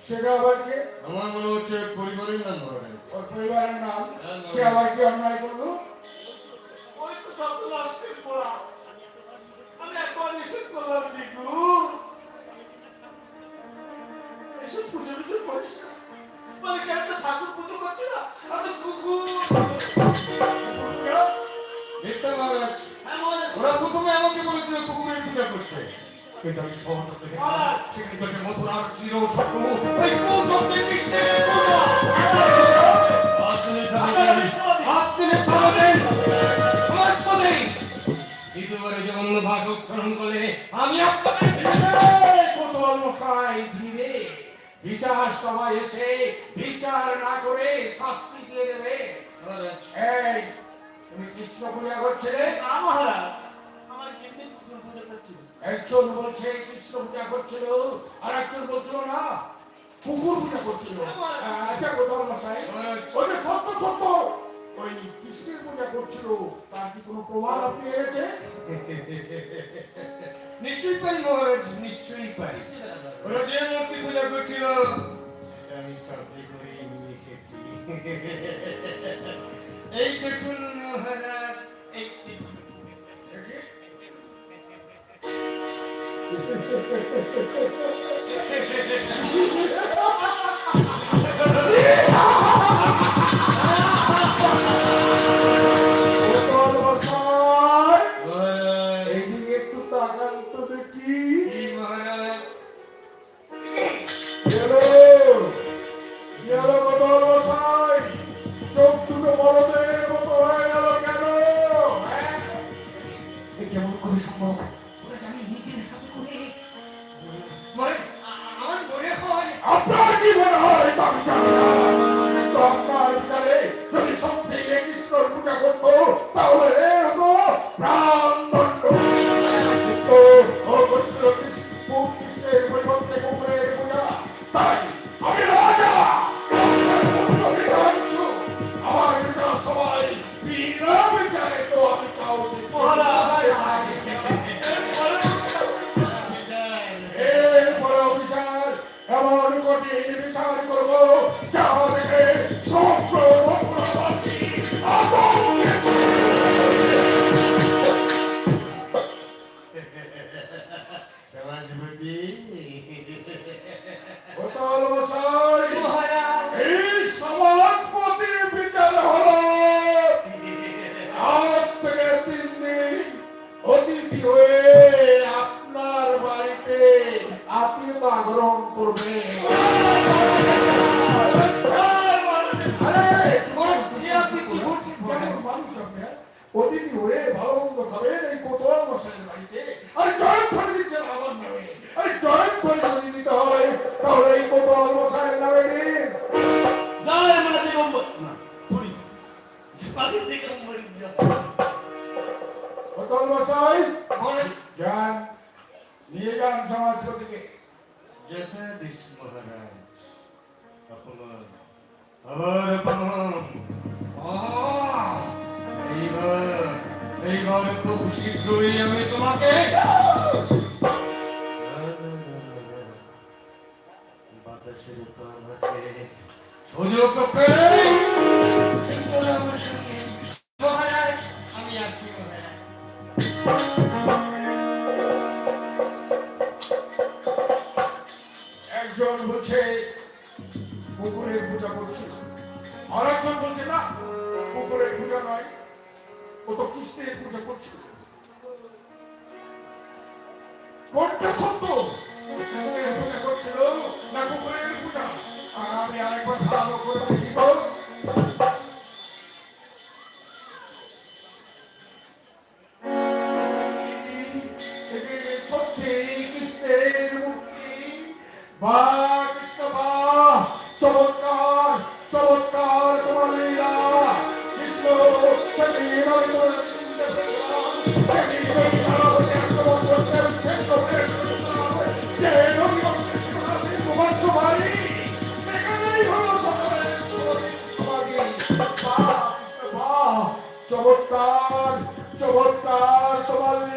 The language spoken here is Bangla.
সেটা আবার কে? আমার মনে হচ্ছে পরিবারের নাম ধরে। ওর পরিবারের নাম, সে আবার কি অন্যায় করলো? ওই তো সব লাস্টে পড়া, আমি একবার নিষেধ করলাম দিগু এসব পুজো টুজো করিস না, বলে কেন ঠাকুর পুজো করছি না, আর তো কুকুর। মিথ্যা মহারাজ, ওরা প্রথমে আমাকে বলেছিল কুকুরের পূজা করছে, কিন্তু আমি সহজ থেকে সেখানে বলছে মথুরার চির শত্রু এই কৌশলে কৃষ্ণের পূজা। আপনি মিথ্যা বলেন, সমাজপদে দ্বিতীয়বারে যে অন্য ভাষা উচ্চারণ করলে আমি আপনাকে কোতোয়াল মশাই ধীরে, বিচার সভায় এসে বিচার না করে শাস্তি দিয়ে দেবে। এই তুমি কৃষ্ণ পূজা করছিলে? না মহারাজ, আমার কেমনি কুকুর পুজো করছিল। একজন বলছে কৃষ্ণ পূজা করছিল, আর একজন বলছিল না কুকুর পূজা করছিল। আচ্ছা কোতোয়াল মশাই, ওই যে সত্য সত্য ওই কৃষ্ণের পূজা করছিল, তার কি কোনো প্রমাণ আপনি এনেছেন? নিশ্চয়ই পারি মহারাজ, নিশ্চয়ই পারি। ওরা যে মূর্তি পূজা করছিল সেটা আমি শব্দে করে নিয়ে এসেছি। এই দেখুন মহারাজ, এই কোতোয়াল মশাই, মহারাজ, এইদিকে একটু তাকান তো দেখি। কি মহারাজ? গেলো গেলো কোতোয়াল মশাই, চোখ দুটো বড়দের মতো হয়ে গেল কেন? হ্যাঁ? এ কেমন করে সম্ভব? ওরা জানি নিজের হাতে করে। মানে আমার মনে হয় আপনার কি মনে হয় তা আমি জানি না, কিন্তু আপনার বিচারে যদি সত্যি এই কৃষ্ণর পূজা করতো তাহলে এর হতো প্রাণদণ্ড। কিন্তু ও করছিল কৃষ্ণের পরিবর্তে কুকুরের পূজা, তাই আমি রাজা, আমি রাজ্য, আমার বিচার সবাই বিনা বিচারে তো আমি কাউকে এরপরে বিচার এমন কঠিন বিচার করবো যা আমাদেরকে সমস্ত কোতোয়াল মশাই, মহারাজ, এই সমাজপতির বিচার হলো আজ থেকে 3 দিন অতিথি হয়ে আপনার বাড়িতে আত্মীয়তা গ্রহণ করবে। আরে আপনি কি বলছেন? কেমন মানুষ আপনি? অতিথি হয়ে ভালো মন্দ খাবেন এই কোতোয়াল মশাইয়ের বাড়িতে, আরে জয়ধ্বনি দিচ্ছেন আমার নামে। আরে জয়ধ্বনি যদি দিতে হয় তাহলে এই কোতোয়াল মশাইয়ের নামে দিন। জয় মা দিগম্বর, না পুরি পাখি দিগম্বর জয়। কোতোয়াল মশাই মহারাজ, যান, নিয়ে যান সমাজপতিকে। যথাদেশ মহারাজ। অপমান, আবার অপমান। এইবার খুব শীঘ্রই আমি তোমাকে বাতাসের প্রাণ আছে, সুযোগ পেলে মহারাজ আমি আসছি মহারাজ। একজন বলছে কুকুরের পূজা করছে, আর একজন বলছে না কুকুরের পূজা নয়, ও তো কৃষ্ণের পূজা করছে। কোনটা সত্য? কৃষ্ণের পূজা করছিল না কুকুরের পূজা? আর আমি আরেকবার ভালো করে দেখি তো। সত্যি কৃষ্ণের মূর্তি বা